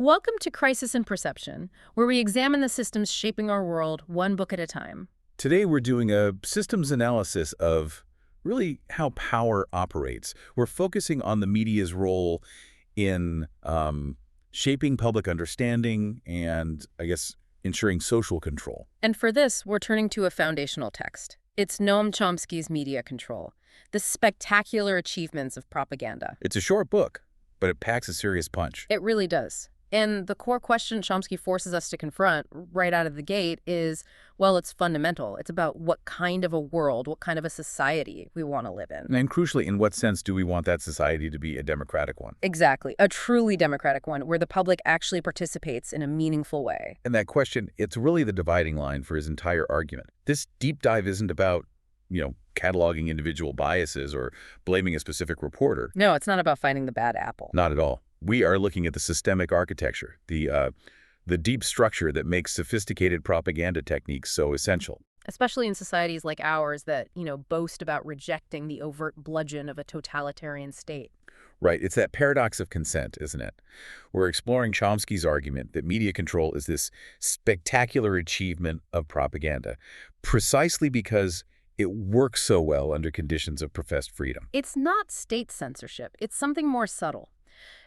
Welcome to Crisis in Perception, where we examine the systems shaping our world one book at a time. Today we're doing a systems analysis of really how power operates. We're focusing on the media's role in shaping public understanding and, I guess, ensuring social control. And for this, we're turning to a foundational text. It's Noam Chomsky's Media Control, the spectacular achievements of propaganda. It's a short book, but it packs a serious punch. It really does. And the core question Chomsky forces us to confront right out of the gate is, well, it's fundamental. It's about what kind of a world, what kind of a society we want to live in. And crucially, in what sense do we want that society to be a democratic one? Exactly. A truly democratic one where the public actually participates in a meaningful way. And that question, it's really the dividing line for his entire argument. This deep dive isn't about, cataloging individual biases or blaming a specific reporter. No, it's not about finding the bad apple. Not at all. We are looking at the systemic architecture, the deep structure that makes sophisticated propaganda techniques so essential. Especially in societies like ours that, boast about rejecting the overt bludgeon of a totalitarian state. Right. It's that paradox of consent, isn't it? We're exploring Chomsky's argument that media control is this spectacular achievement of propaganda, precisely because it works so well under conditions of professed freedom. It's not state censorship. It's something more subtle.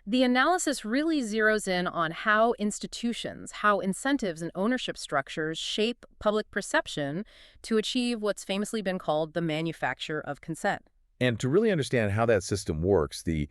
The analysis really zeroes in on how institutions, how incentives and ownership structures shape public perception to achieve what's famously been called the manufacture of consent. And to really understand how that system works, the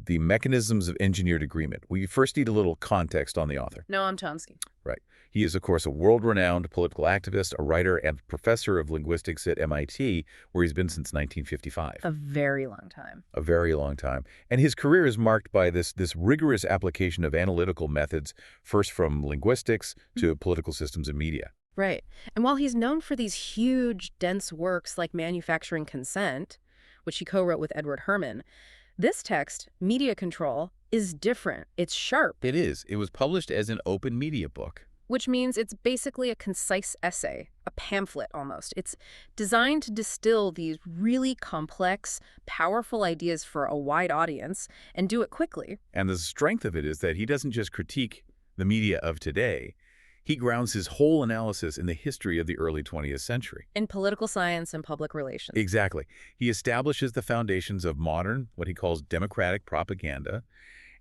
mechanisms of engineered agreement, we first need a little context on the author. Noam Chomsky. Right. He is, of course, a world-renowned political activist, a writer, and professor of linguistics at MIT, where he's been since 1955. A very long time. A very long time. And his career is marked by this rigorous application of analytical methods, first from linguistics to political systems and media. Right. And while he's known for these huge, dense works like Manufacturing Consent, which he co-wrote with Edward Herman, this text, Media Control, is different. It's sharp. It is. It was published as an open media book. Which means it's basically a concise essay, a pamphlet almost. It's designed to distill these really complex, powerful ideas for a wide audience and do it quickly. And the strength of it is that he doesn't just critique the media of today. He grounds his whole analysis in the history of the early 20th century. In political science and public relations. Exactly. He establishes the foundations of modern, what he calls democratic propaganda,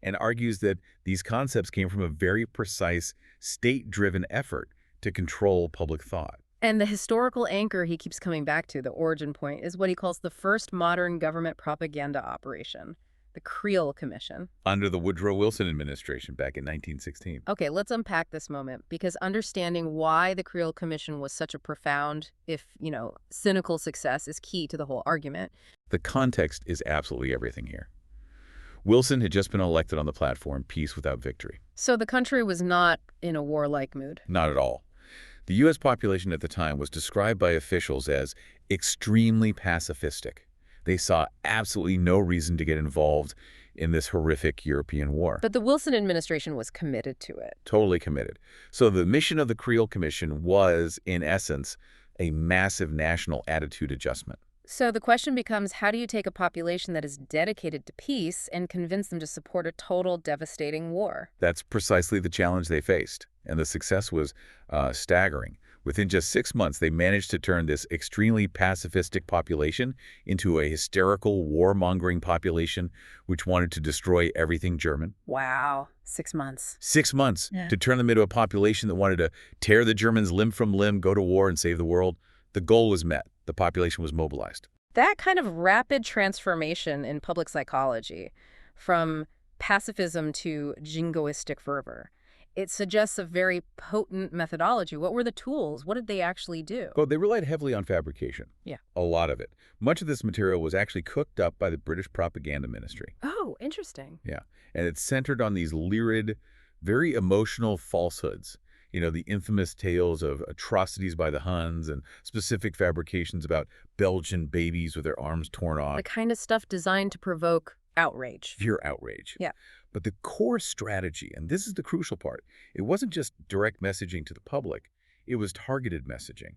and argues that these concepts came from a very precise, state-driven effort to control public thought. And the historical anchor he keeps coming back to, the origin point, is what he calls the first modern government propaganda operation, the Creel Commission. Under the Woodrow Wilson administration back in 1916. Okay, let's unpack this moment, because understanding why the Creel Commission was such a profound, if, cynical success is key to the whole argument. The context is absolutely everything here. Wilson had just been elected on the platform, peace without victory. So the country was not in a warlike mood? Not at all. The U.S. population at the time was described by officials as extremely pacifistic. They saw absolutely no reason to get involved in this horrific European war. But the Wilson administration was committed to it. Totally committed. So the mission of the Creel Commission was, in essence, a massive national attitude adjustment. So the question becomes, how do you take a population that is dedicated to peace and convince them to support a total devastating war? That's precisely the challenge they faced, and the success was staggering. Within just 6 months, they managed to turn this extremely pacifistic population into a hysterical, warmongering population which wanted to destroy everything German. Wow, 6 months. 6 months to turn them into a population that wanted to tear the Germans limb from limb, go to war, and save the world. The goal was met. The population was mobilized. That kind of rapid transformation in public psychology, from pacifism to jingoistic fervor, it suggests a very potent methodology. What were the tools? What did they actually do? Well, they relied heavily on fabrication. Yeah. A lot of it. Much of this material was actually cooked up by the British propaganda ministry. Oh, interesting. Yeah. And it's centered on these lurid, very emotional falsehoods. The infamous tales of atrocities by the Huns and specific fabrications about Belgian babies with their arms torn off. The kind of stuff designed to provoke outrage. Pure outrage. Yeah. But the core strategy, and this is the crucial part, it wasn't just direct messaging to the public. It was targeted messaging.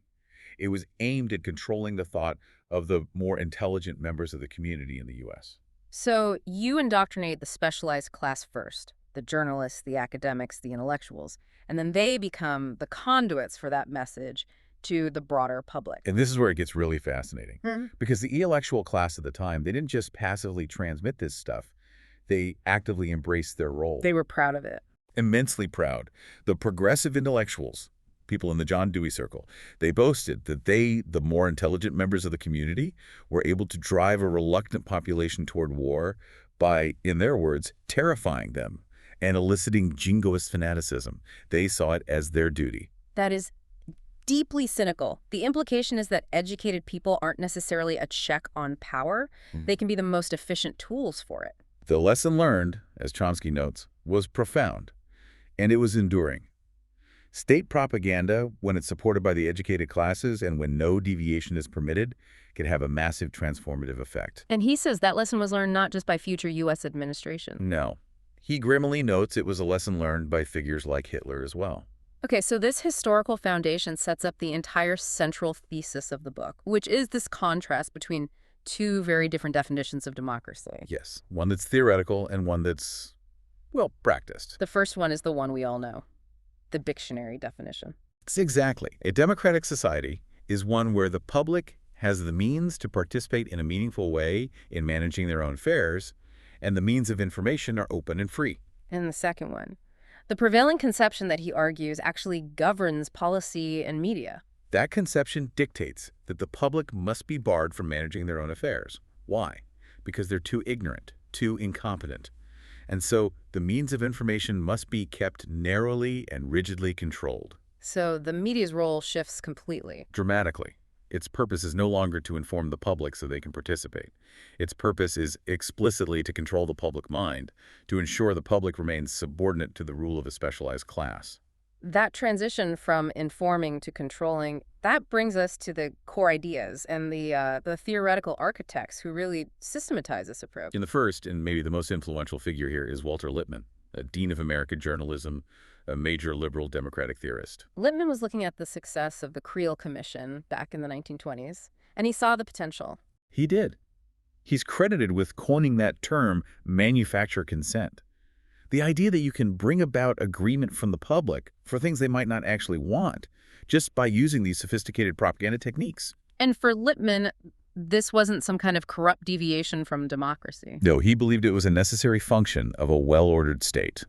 It was aimed at controlling the thought of the more intelligent members of the community in the U.S. So you indoctrinate the specialized class first. the journalists, the academics, the intellectuals, and then they become the conduits for that message to the broader public. And this is where it gets really fascinating. Mhm. Because the intellectual class of the time, they didn't just passively transmit this stuff. They actively embraced their role. They were proud of it. Immensely proud. The progressive intellectuals, people in the John Dewey circle, they boasted that they, the more intelligent members of the community, were able to drive a reluctant population toward war by, in their words, terrifying them and eliciting jingoist fanaticism. They saw it as their duty. That is deeply cynical. The implication is that educated people aren't necessarily a check on power. They can be the most efficient tools for it. The lesson learned, as Chomsky notes, was profound, and it was enduring. State propaganda, when it's supported by the educated classes and when no deviation is permitted, can have a massive transformative effect. And he says that lesson was learned not just by future U.S. administration. No. He grimly notes it was a lesson learned by figures like Hitler as well. Okay, so this historical foundation sets up the entire central thesis of the book, which is this contrast between two very different definitions of democracy. Yes, one that's theoretical and one that's, well, practiced. The first one is the one we all know, the dictionary definition. It's exactly. A democratic society is one where the public has the means to participate in a meaningful way in managing their own affairs, and the means of information are open and free. And the second one, the prevailing conception that he argues actually governs policy and media. That conception dictates that the public must be barred from managing their own affairs. Why? Because they're too ignorant, too incompetent. And so the means of information must be kept narrowly and rigidly controlled. So the media's role shifts completely. Dramatically. Its purpose is no longer to inform the public so they can participate. Its purpose is explicitly to control the public mind, to ensure the public remains subordinate to the rule of a specialized class. That transition from informing to controlling, that brings us to the core ideas and the theoretical architects who really systematize this approach. In the first, and maybe the most influential figure here, is Walter Lippmann, a dean of American journalism, a major liberal democratic theorist. Lippmann was looking at the success of the Creel Commission back in the 1920s, and he saw the potential. He did. He's credited with coining that term, manufacture consent. The idea that you can bring about agreement from the public for things they might not actually want, just by using these sophisticated propaganda techniques. And for Lippmann, this wasn't some kind of corrupt deviation from democracy. No, he believed it was a necessary function of a well-ordered state.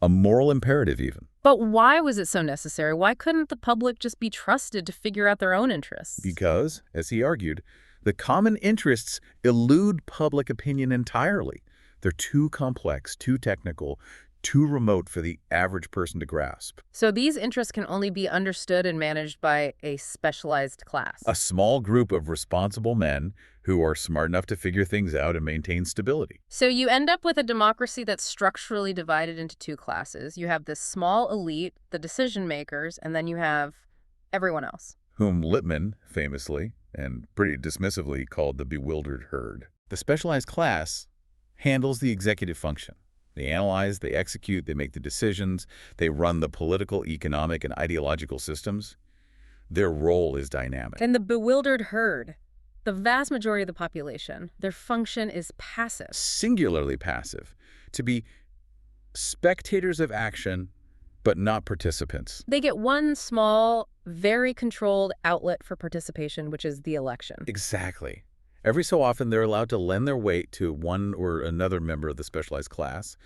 A moral imperative, even. But why was it so necessary? Why couldn't the public just be trusted to figure out their own interests? Because, as he argued, the common interests elude public opinion entirely. They're too complex, too technical, too remote for the average person to grasp. So these interests can only be understood and managed by a specialized class. A small group of responsible men who are smart enough to figure things out and maintain stability. So you end up with a democracy that's structurally divided into two classes. You have this small elite, the decision makers, and then you have everyone else. Whom Lippmann, famously, and pretty dismissively, called the bewildered herd. The specialized class handles the executive function. They analyze, they execute, they make the decisions, they run the political, economic, and ideological systems. Their role is dynamic. And the bewildered herd, the vast majority of the population, their function is passive. Singularly passive. To be spectators of action, but not participants. They get one small, very controlled outlet for participation, which is the election. Exactly. Every so often, they're allowed to lend their weight to one or another member of the specialized class,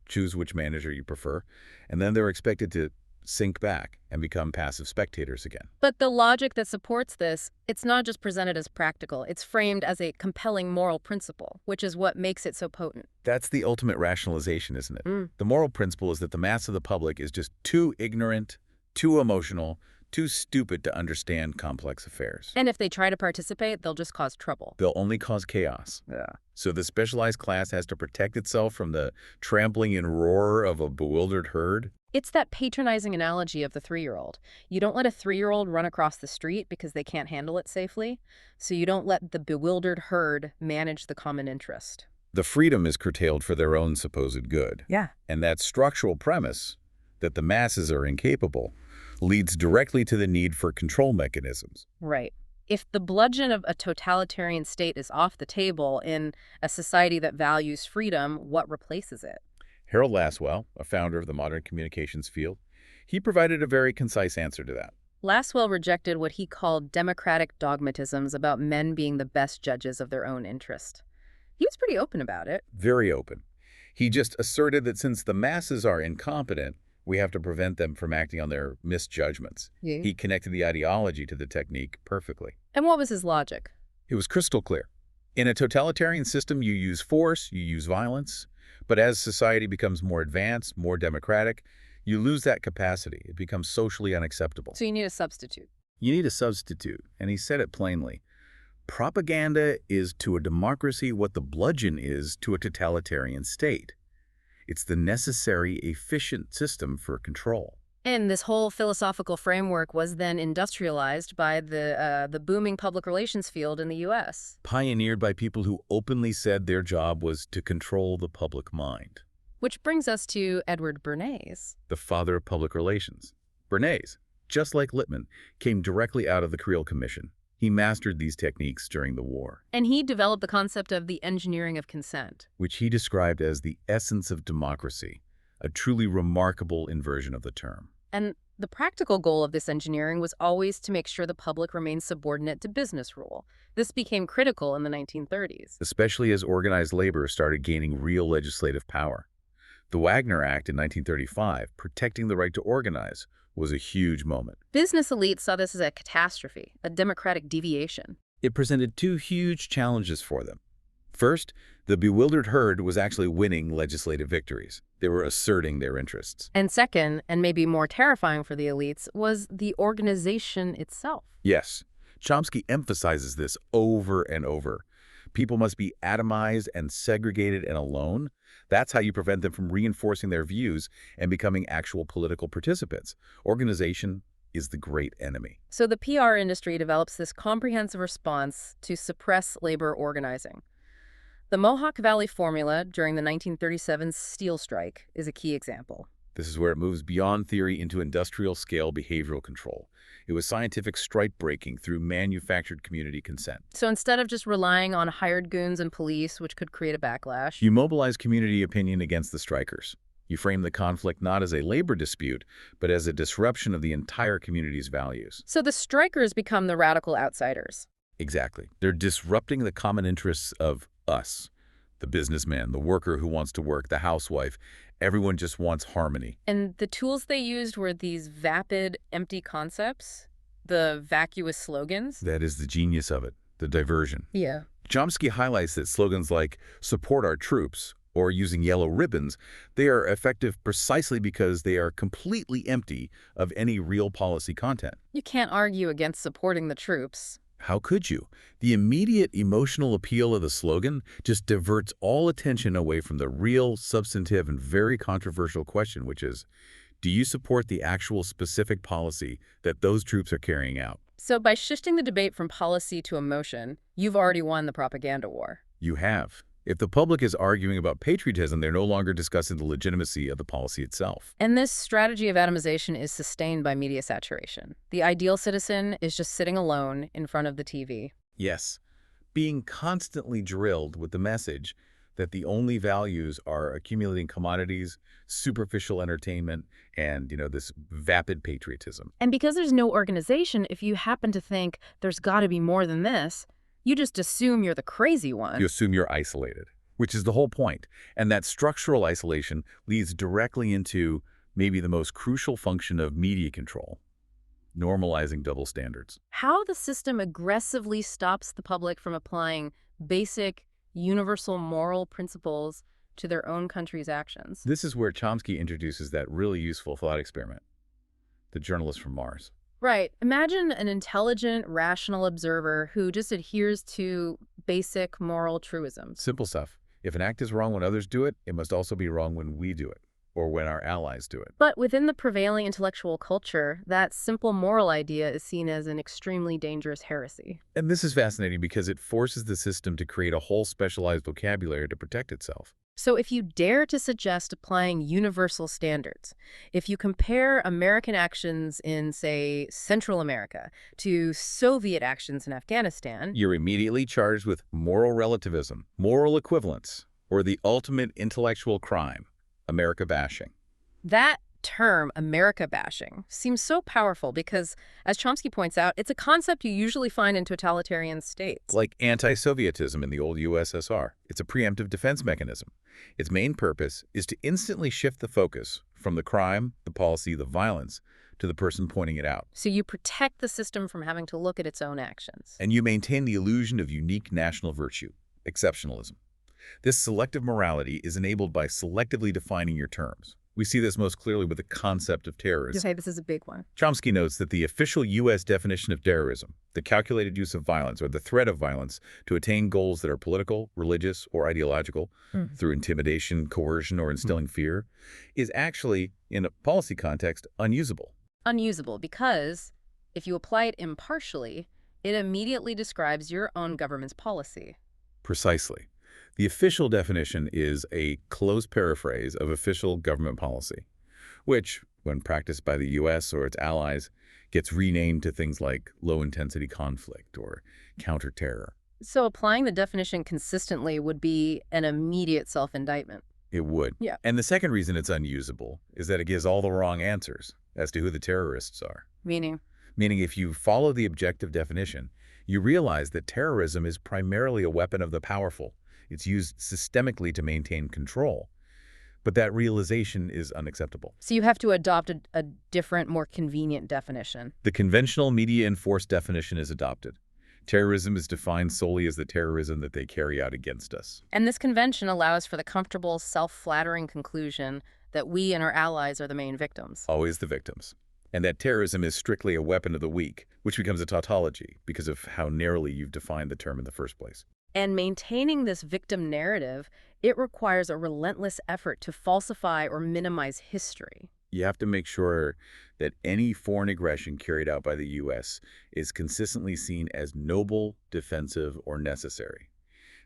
choose which manager you prefer, and then they're expected to sink back and become passive spectators again. But the logic that supports this, it's not just presented as practical, it's framed as a compelling moral principle, which is what makes it so potent. That's the ultimate rationalization, isn't it? The moral principle is that the mass of the public is just too ignorant, too emotional, too stupid to understand complex affairs. And if they try to participate, they'll just cause trouble. They'll only cause chaos. Yeah. So the specialized class has to protect itself from the trampling and roar of a bewildered herd. It's that patronizing analogy of the 3-year-old. You don't let a 3-year-old run across the street because they can't handle it safely, so you don't let the bewildered herd manage the common interest. The freedom is curtailed for their own supposed good. Yeah. And that structural premise, that the masses are incapable, leads directly to the need for control mechanisms. Right. If the bludgeon of a totalitarian state is off the table in a society that values freedom, what replaces it? Harold Lasswell, a founder of the modern communications field, he provided a very concise answer to that. Lasswell rejected what he called democratic dogmatisms about men being the best judges of their own interest. He was pretty open about it. Very open. He just asserted that since the masses are incompetent, we have to prevent them from acting on their misjudgments. Yeah. He connected the ideology to the technique perfectly. And what was his logic? It was crystal clear. In a totalitarian system, you use force, you use violence, but as society becomes more advanced, more democratic, you lose that capacity. It becomes socially unacceptable. So you need a substitute. You need a substitute, and he said it plainly. Propaganda is to a democracy what the bludgeon is to a totalitarian state. It's the necessary, efficient system for control. And this whole philosophical framework was then industrialized by the booming public relations field in the U.S. Pioneered by people who openly said their job was to control the public mind. Which brings us to Edward Bernays. The father of public relations. Bernays, just like Lippmann, came directly out of the Creel Commission. He mastered these techniques during the war, And he developed the concept of the engineering of consent. which he described as the essence of democracy, a truly remarkable inversion of the term. And the practical goal of this engineering was always to make sure the public remained subordinate to business rule. This became critical in the 1930s. Especially as organized labor started gaining real legislative power. The Wagner Act in 1935, protecting the right to organize, was a huge moment. Business elites saw this as a catastrophe, a democratic deviation. It presented two huge challenges for them. First, the bewildered herd was actually winning legislative victories. They were asserting their interests. And second, and maybe more terrifying for the elites, was the organization itself. Yes, Chomsky emphasizes this over and over. People must be atomized and segregated and alone. That's how you prevent them from reinforcing their views and becoming actual political participants. Organization is the great enemy. So the PR industry develops this comprehensive response to suppress labor organizing. The Mohawk Valley formula during the 1937 steel strike is a key example. This is where it moves beyond theory into industrial-scale behavioral control. It was scientific strike-breaking through manufactured community consent. So instead of just relying on hired goons and police, which could create a backlash, You mobilize community opinion against the strikers. You frame the conflict not as a labor dispute, but as a disruption of the entire community's values. so the strikers become the radical outsiders. Exactly. They're disrupting the common interests of us. The businessman, the worker who wants to work, the housewife. Everyone just wants harmony. And the tools they used were these vapid, empty concepts, the vacuous slogans. That is the genius of it, the diversion. Yeah. Chomsky highlights that slogans like "support our troops" or using yellow ribbons, they are effective precisely because they are completely empty of any real policy content. You can't argue against supporting the troops. How could you? The immediate emotional appeal of the slogan just diverts all attention away from the real, substantive, and very controversial question, which is, do you support the actual specific policy that those troops are carrying out? So by shifting the debate from policy to emotion, you've already won the propaganda war. You have. If the public is arguing about patriotism, they're no longer discussing the legitimacy of the policy itself. And this strategy of atomization is sustained by media saturation. The ideal citizen is just sitting alone in front of the TV. Yes, being constantly drilled with the message that the only values are accumulating commodities, superficial entertainment, and, this vapid patriotism. And because there's no organization, if you happen to think there's got to be more than this, you just assume you're the crazy one. You assume you're isolated, which is the whole point. And that structural isolation leads directly into maybe the most crucial function of media control, normalizing double standards. How the system aggressively stops the public from applying basic, universal moral principles to their own country's actions. This is where Chomsky introduces that really useful thought experiment, the journalist from Mars. Right. Imagine an intelligent, rational observer who just adheres to basic moral truisms. Simple stuff. If an act is wrong when others do it, it must also be wrong when we do it, or when our allies do it. But within the prevailing intellectual culture, that simple moral idea is seen as an extremely dangerous heresy. And this is fascinating because it forces the system to create a whole specialized vocabulary to protect itself. So if you dare to suggest applying universal standards, if you compare American actions in, say, Central America to Soviet actions in Afghanistan, You're immediately charged with moral relativism, moral equivalence, or the ultimate intellectual crime, America bashing. That term, America bashing, seems so powerful because, as Chomsky points out, it's a concept you usually find in totalitarian states. Like anti-Sovietism in the old USSR. It's a preemptive defense mechanism. Its main purpose is to instantly shift the focus from the crime, the policy, the violence, to the person pointing it out. So you protect the system from having to look at its own actions. And you maintain the illusion of unique national virtue, exceptionalism. This selective morality is enabled by selectively defining your terms. We see this most clearly with the concept of terrorism. Okay, this is a big one. Chomsky notes that the official U.S. definition of terrorism, the calculated use of violence or the threat of violence to attain goals that are political, religious, or ideological through intimidation, coercion, or instilling fear, is actually, in a policy context, unusable. Unusable because if you apply it impartially, it immediately describes your own government's policy. Precisely. The official definition is a close paraphrase of official government policy, which, when practiced by the U.S. or its allies, gets renamed to things like low-intensity conflict or counterterror. So applying the definition consistently would be an immediate self-indictment. It would. Yeah. And the second reason it's unusable is that it gives all the wrong answers as to who the terrorists are. Meaning? Meaning if you follow the objective definition, you realize that terrorism is primarily a weapon of the powerful. It's used systemically to maintain control. But that realization is unacceptable. So you have to adopt a different, more convenient definition. The conventional media-enforced definition is adopted. Terrorism is defined solely as the terrorism that they carry out against us. And this convention allows for the comfortable, self-flattering conclusion that we and our allies are the main victims. Always the victims. And that terrorism is strictly a weapon of the weak, which becomes a tautology because of how narrowly you've defined the term in the first place. And maintaining this victim narrative, it requires a relentless effort to falsify or minimize history. You have to make sure that any foreign aggression carried out by the U.S. is consistently seen as noble, defensive, or necessary.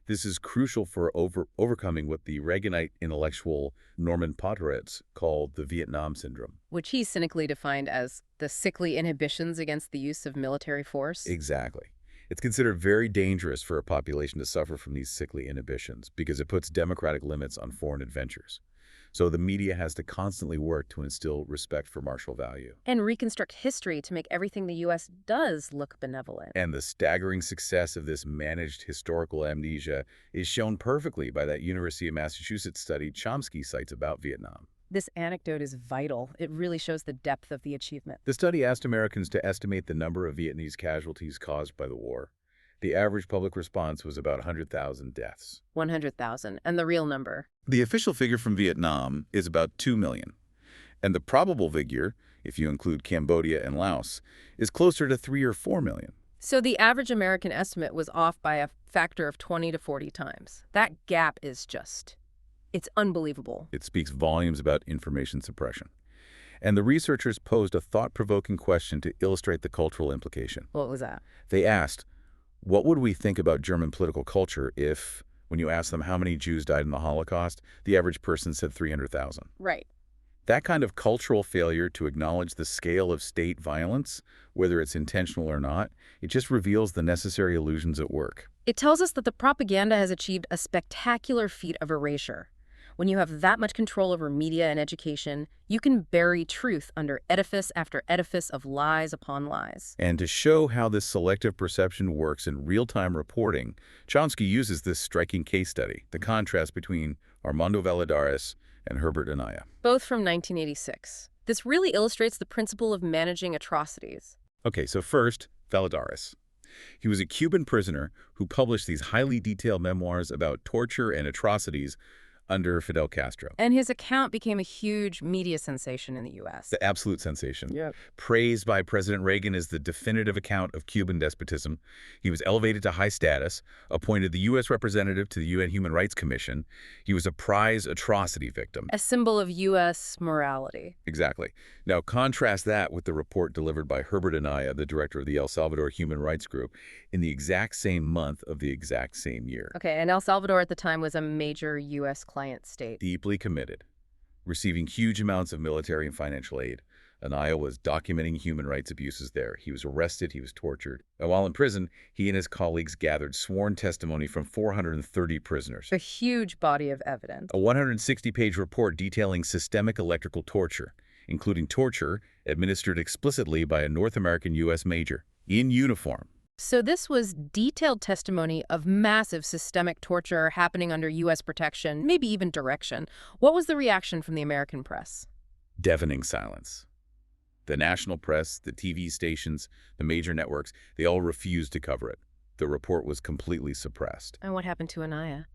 This is crucial for overcoming what the Reaganite intellectual Norman Podhoretz called the Vietnam Syndrome. Which he cynically defined as the sickly inhibitions against the use of military force. Exactly. It's considered very dangerous for a population to suffer from these sickly inhibitions because it puts democratic limits on foreign adventures. So the media has to constantly work to instill respect for martial value. And reconstruct history to make everything the U.S. does look benevolent. And the staggering success of this managed historical amnesia is shown perfectly by that University of Massachusetts study Chomsky cites about Vietnam. This anecdote is vital. It really shows the depth of the achievement. The study asked Americans to estimate the number of Vietnamese casualties caused by the war. The average public response was about 100,000 deaths. 100,000. And the real number? The official figure from Vietnam is about 2 million. And the probable figure, if you include Cambodia and Laos, is closer to 3 or 4 million. So the average American estimate was off by a factor of 20 to 40 times. That gap is it's unbelievable. It speaks volumes about information suppression. And the researchers posed a thought-provoking question to illustrate the cultural implication. What was that? They asked, what would we think about German political culture if, when you asked them how many Jews died in the Holocaust, the average person said 300,000? Right. That kind of cultural failure to acknowledge the scale of state violence, whether it's intentional or not, it just reveals the necessary illusions at work. It tells us that the propaganda has achieved a spectacular feat of erasure. When you have that much control over media and education, you can bury truth under edifice after edifice of lies upon lies. And to show how this selective perception works in real-time reporting, Chomsky uses this striking case study, the contrast between Armando Valladares and Herbert Anaya. Both from 1986. This really illustrates the principle of managing atrocities. Okay, so first, Valladares. He was a Cuban prisoner who published these highly detailed memoirs about torture and atrocities under Fidel Castro. And his account became a huge media sensation in the U.S. The absolute sensation. Yep. Praised by President Reagan as the definitive account of Cuban despotism. He was elevated to high status, appointed the U.S. representative to the UN Human Rights Commission. He was a prize atrocity victim. A symbol of U.S. morality. Exactly. Now contrast that with the report delivered by Herbert Anaya, the director of the El Salvador Human Rights Group, in the exact same month of the exact same year. Okay, and El Salvador at the time was a major U.S. client state. Deeply committed. receiving huge amounts of military and financial aid. Anaya was documenting human rights abuses there. He was arrested, he was tortured. And while in prison, he and his colleagues gathered sworn testimony from 430 prisoners. A huge body of evidence. A 160-page report detailing systemic electrical torture, including torture administered explicitly by a North American U.S. major in uniform. So this was detailed testimony of massive systemic torture happening under U.S. protection, maybe even direction. What was the reaction from the American press? Deafening silence. The national press, the TV stations, the major networks, they all refused to cover it. The report was completely suppressed. And what happened to Anaya?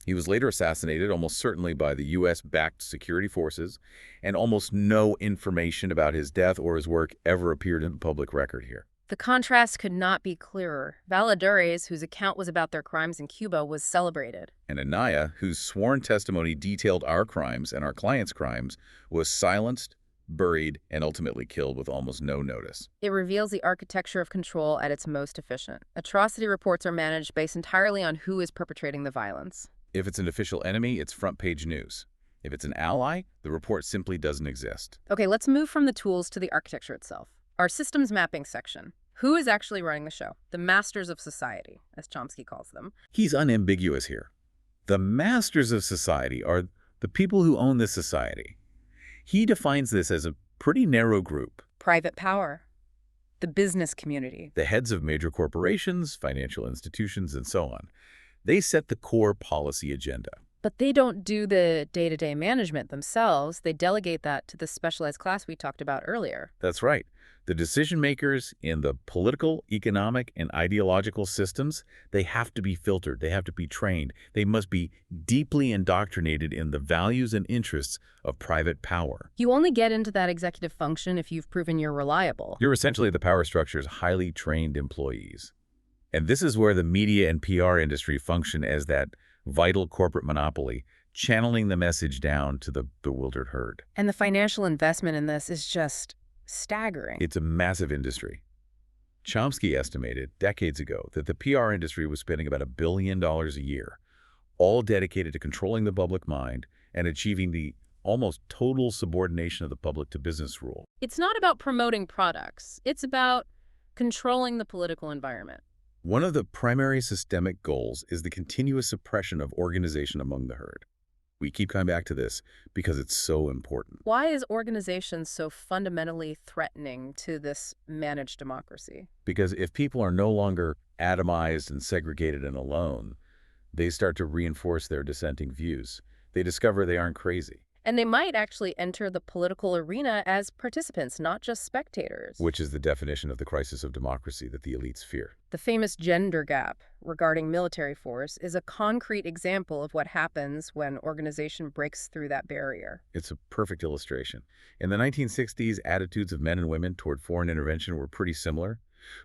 He was later assassinated, almost certainly by the U.S.-backed security forces, and almost no information about his death or his work ever appeared in the public record here. The contrast could not be clearer. Valladores, whose account was about their crimes in Cuba, was celebrated. And Anaya, whose sworn testimony detailed our crimes and our clients' crimes, was silenced, buried, and ultimately killed with almost no notice. It reveals the architecture of control at its most efficient. Atrocity reports are managed based entirely on who is perpetrating the violence. If it's an official enemy, it's front-page news. If it's an ally, the report simply doesn't exist. Okay, let's move from the tools to the architecture itself. Our systems mapping section. Who is actually running the show? The masters of society, as Chomsky calls them. He's unambiguous here. The masters of society are the people who own this society. He defines this as a pretty narrow group. Private power. The business community. The heads of major corporations, financial institutions, and so on. They set the core policy agenda. But they don't do the day-to-day management themselves. They delegate that to the specialized class we talked about earlier. That's right. The decision makers in the political, economic, and ideological systems, they have to be filtered. They have to be trained. They must be deeply indoctrinated in the values and interests of private power. You only get into that executive function if you've proven you're reliable. You're essentially the power structure's highly trained employees. And this is where the media and PR industry function as that vital corporate monopoly, channeling the message down to the bewildered herd. And the financial investment in this is just staggering. It's a massive industry. Chomsky estimated decades ago that the PR industry was spending about $1 billion a year, all dedicated to controlling the public mind and achieving the almost total subordination of the public to business rule. It's not about promoting products. It's about controlling the political environment. One of the primary systemic goals is the continuous suppression of organization among the herd. We keep coming back to this because it's so important. Why is organization so fundamentally threatening to this managed democracy? Because if people are no longer atomized and segregated and alone, they start to reinforce their dissenting views. They discover they aren't crazy. And they might actually enter the political arena as participants, not just spectators. Which is the definition of the crisis of democracy that the elites fear. The famous gender gap regarding military force is a concrete example of what happens when organization breaks through that barrier. It's a perfect illustration. In the 1960s, attitudes of men and women toward foreign intervention were pretty similar.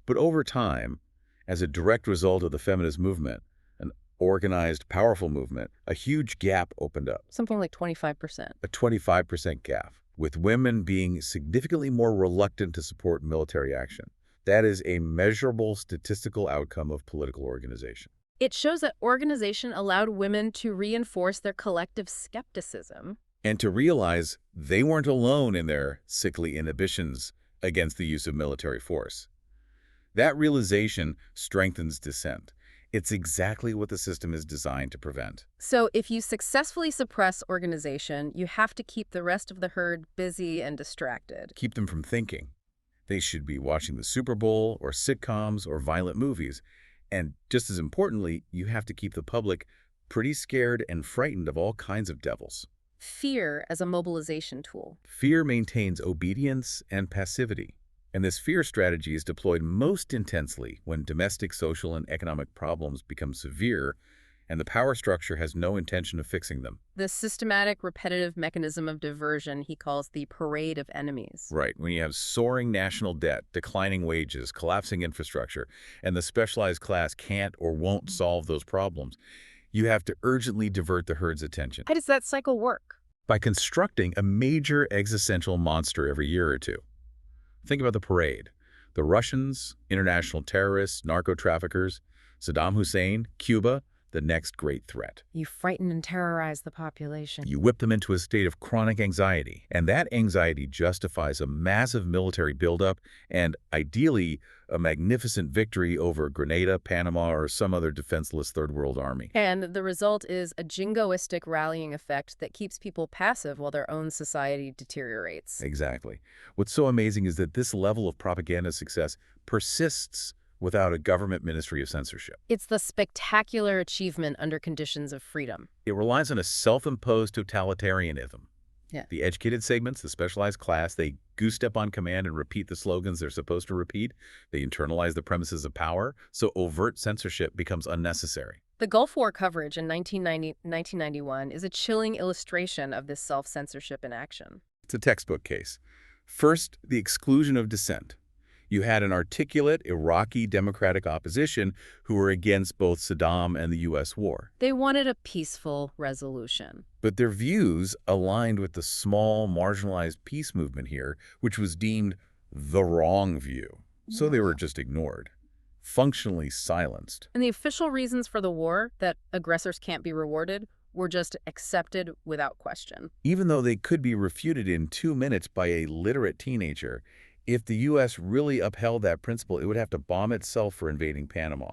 But over time, as a direct result of the feminist movement, an organized, powerful movement, a huge gap opened up. Something like 25%. A 25% gap, with women being significantly more reluctant to support military action. That is a measurable statistical outcome of political organization. It shows that organization allowed women to reinforce their collective skepticism. And to realize they weren't alone in their sickly inhibitions against the use of military force. That realization strengthens dissent. It's exactly what the system is designed to prevent. So if you successfully suppress organization, you have to keep the rest of the herd busy and distracted. Keep them from thinking. They should be watching the Super Bowl or sitcoms or violent movies. And just as importantly, you have to keep the public pretty scared and frightened of all kinds of devils. Fear as a mobilization tool. Fear maintains obedience and passivity. And this fear strategy is deployed most intensely when domestic, social, and economic problems become severe and the power structure has no intention of fixing them. The systematic, repetitive mechanism of diversion he calls the parade of enemies. Right. When you have soaring national debt, declining wages, collapsing infrastructure, and the specialized class can't or won't solve those problems, you have to urgently divert the herd's attention. How does that cycle work? By constructing a major existential monster every year or two. Think about the parade. The Russians, international terrorists, narco-traffickers, Saddam Hussein, Cuba, the next great threat. You frighten and terrorize the population. You whip them into a state of chronic anxiety, and that anxiety justifies a massive military buildup and, ideally, a magnificent victory over Grenada, Panama, or some other defenseless third world army. And the result is a jingoistic rallying effect that keeps people passive while their own society deteriorates. Exactly. What's so amazing is that this level of propaganda success persists without a government ministry of censorship. It's the spectacular achievement under conditions of freedom. It relies on a self-imposed totalitarianism. Yeah. The educated segments, the specialized class, they goose-step on command and repeat the slogans they're supposed to repeat. They internalize the premises of power, so overt censorship becomes unnecessary. The Gulf War coverage in 1991 is a chilling illustration of this self-censorship in action. It's a textbook case. First, the exclusion of dissent. You had an articulate Iraqi democratic opposition who were against both Saddam and the U.S. war. They wanted a peaceful resolution. But their views aligned with the small, marginalized peace movement here, which was deemed the wrong view. So they were just ignored, functionally silenced. And the official reasons for the war, that aggressors can't be rewarded, were just accepted without question. Even though they could be refuted in 2 minutes by a literate teenager, if the U.S. really upheld that principle, it would have to bomb itself for invading Panama.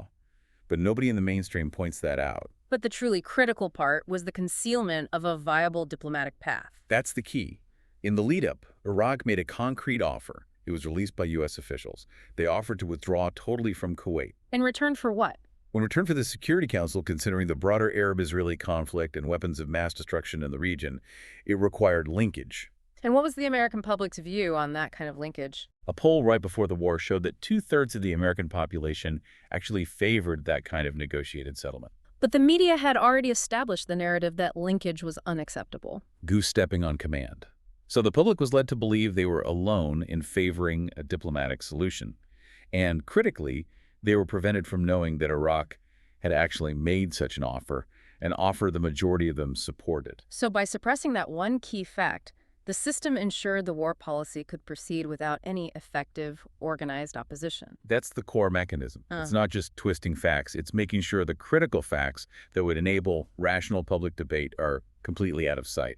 But nobody in the mainstream points that out. But the truly critical part was the concealment of a viable diplomatic path. That's the key. In the lead-up, Iraq made a concrete offer. It was released by U.S. officials. They offered to withdraw totally from Kuwait. In return for what? In return for the Security Council, considering the broader Arab-Israeli conflict and weapons of mass destruction in the region, it required linkage. And what was the American public's view on that kind of linkage? A poll right before the war showed that 2/3 of the American population actually favored that kind of negotiated settlement. But the media had already established the narrative that linkage was unacceptable. Goose-stepping on command. So the public was led to believe they were alone in favoring a diplomatic solution. And critically, they were prevented from knowing that Iraq had actually made such an offer the majority of them supported. So by suppressing that one key fact, the system ensured the war policy could proceed without any effective, organized opposition. That's the core mechanism. It's not just twisting facts. It's making sure the critical facts that would enable rational public debate are completely out of sight,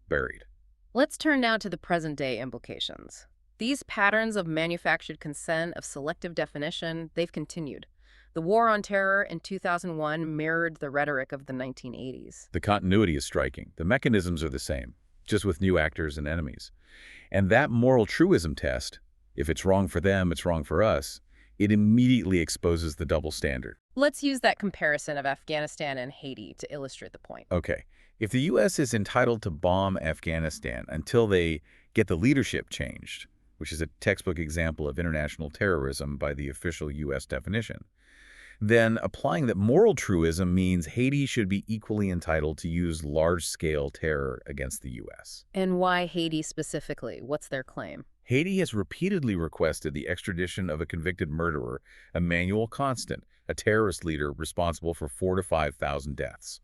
buried. Let's turn now to the present-day implications. These patterns of manufactured consent, of selective definition, they've continued. The war on terror in 2001 mirrored the rhetoric of the 1980s. The continuity is striking. The mechanisms are the same, just with new actors and enemies. And that moral truism test, if it's wrong for them, it's wrong for us, it immediately exposes the double standard. Let's use that comparison of Afghanistan and Haiti to illustrate the point. Okay, if the U.S. is entitled to bomb Afghanistan until they get the leadership changed, which is a textbook example of international terrorism by the official U.S. definition, then applying that moral truism means Haiti should be equally entitled to use large-scale terror against the U.S. And why Haiti specifically? What's their claim? Haiti has repeatedly requested the extradition of a convicted murderer, Emmanuel Constant, a terrorist leader responsible for 4,000 to 5,000 deaths.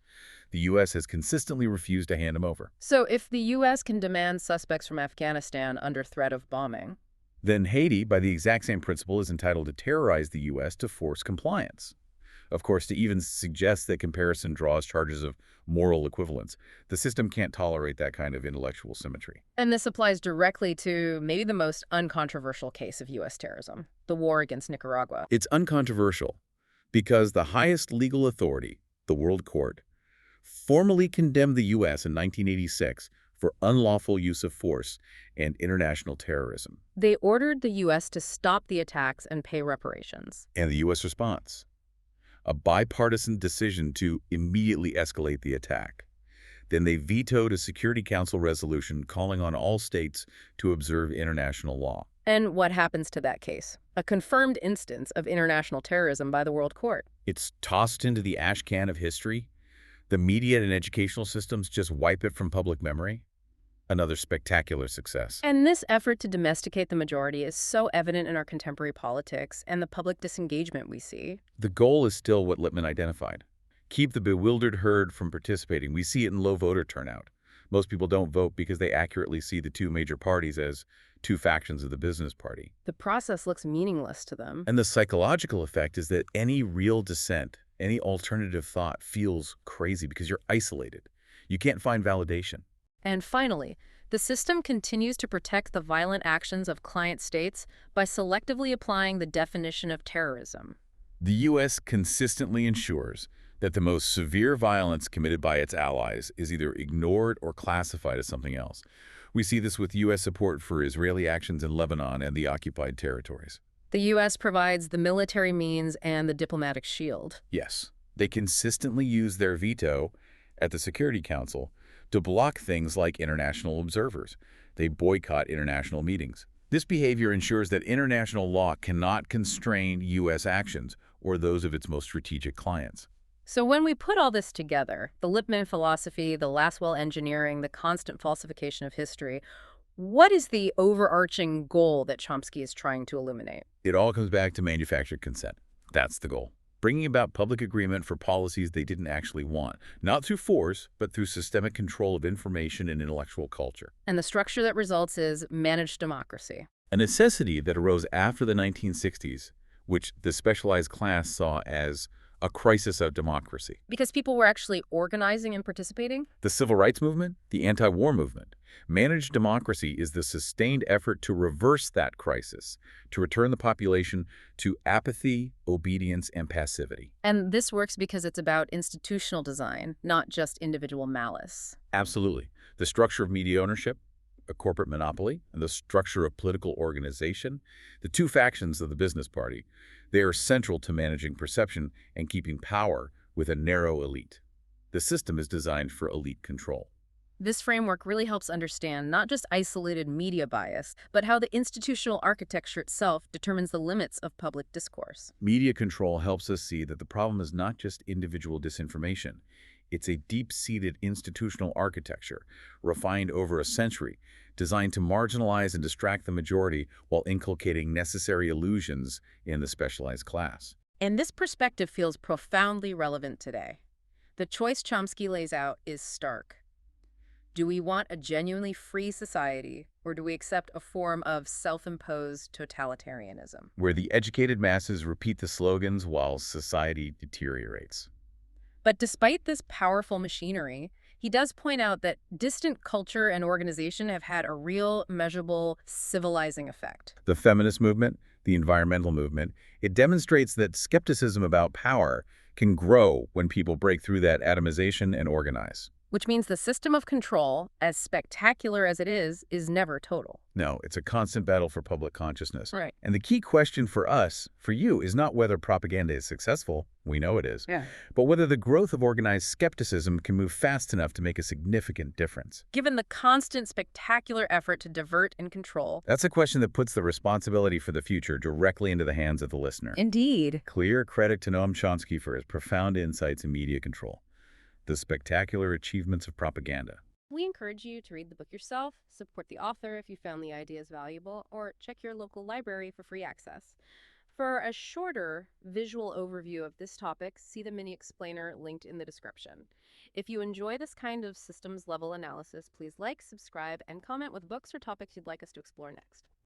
The U.S. has consistently refused to hand him over. So if the U.S. can demand suspects from Afghanistan under threat of bombing, then Haiti, by the exact same principle, is entitled to terrorize the U.S. to force compliance. Of course, to even suggest that comparison draws charges of moral equivalence, the system can't tolerate that kind of intellectual symmetry. and this applies directly to maybe the most uncontroversial case of U.S. terrorism, the war against Nicaragua. It's uncontroversial because the highest legal authority, the World Court, formally condemned the U.S. in 1986 for unlawful use of force and international terrorism. They ordered the U.S. to stop the attacks and pay reparations. And the U.S. response? A bipartisan decision to immediately escalate the attack. Then they vetoed a Security Council resolution calling on all states to observe international law. And what happens to that case? A confirmed instance of international terrorism by the World Court. It's tossed into the ash can of history. The media and educational systems just wipe it from public memory. Another spectacular success. And this effort to domesticate the majority is so evident in our contemporary politics and the public disengagement we see. The goal is still what Lippmann identified. Keep the bewildered herd from participating. We see it in low voter turnout. Most people don't vote because they accurately see the two major parties as two factions of the business party. The process looks meaningless to them. And the psychological effect is that any real dissent, Any alternative thought feels crazy because you're isolated. You can't find validation. And finally, the system continues to protect the violent actions of client states by selectively applying the definition of terrorism. The U.S. consistently ensures that the most severe violence committed by its allies is either ignored or classified as something else. We see this with U.S. support for Israeli actions in Lebanon and the occupied territories. The U.S. provides the military means and the diplomatic shield. Yes, they consistently use their veto at the Security Council to block things like international observers. They boycott international meetings. This behavior ensures that international law cannot constrain U.S. actions or those of its most strategic clients. So when we put all this together, the Lippmann philosophy, the Lasswell engineering, the constant falsification of history, what is the overarching goal that Chomsky is trying to illuminate? It all comes back to manufactured consent. That's the goal. Bringing about public agreement for policies they didn't actually want, not through force, but through systemic control of information and intellectual culture. And the structure that results is managed democracy. A necessity that arose after the 1960s, which the specialized class saw as a crisis of democracy. Because people were actually organizing and participating? The civil rights movement, the anti-war movement. Managed democracy is the sustained effort to reverse that crisis, to return the population to apathy, obedience, and passivity. And this works because it's about institutional design, not just individual malice. Absolutely. The structure of media ownership, a corporate monopoly, and the structure of political organization, the two factions of the business party, they are central to managing perception and keeping power with a narrow elite. The system is designed for elite control. This framework really helps understand not just isolated media bias, but how the institutional architecture itself determines the limits of public discourse. Media control helps us see that the problem is not just individual disinformation. It's a deep-seated institutional architecture, refined over a century, designed to marginalize and distract the majority while inculcating necessary illusions in the specialized class. And this perspective feels profoundly relevant today. The choice Chomsky lays out is stark. Do we want a genuinely free society, or do we accept a form of self-imposed totalitarianism? Where the educated masses repeat the slogans while society deteriorates. But despite this powerful machinery, he does point out that distant culture and organization have had a real, measurable, civilizing effect. The feminist movement, the environmental movement, it demonstrates that skepticism about power can grow when people break through that atomization and organize. Which means the system of control, as spectacular as it is never total. No, it's a constant battle for public consciousness. Right. And the key question for us, for you, is not whether propaganda is successful, we know it is, Yeah. but whether the growth of organized skepticism can move fast enough to make a significant difference. Given the constant spectacular effort to divert and control. That's a question that puts the responsibility for the future directly into the hands of the listener. Indeed. Clear credit to Noam Chomsky for his profound insights in media control. The Spectacular Achievements of Propaganda. We encourage you to read the book yourself, support the author if you found the ideas valuable, or check your local library for free access. For a shorter visual overview of this topic, see the mini explainer linked in the description. If you enjoy this kind of systems-level analysis, please like, subscribe, and comment with books or topics you'd like us to explore next.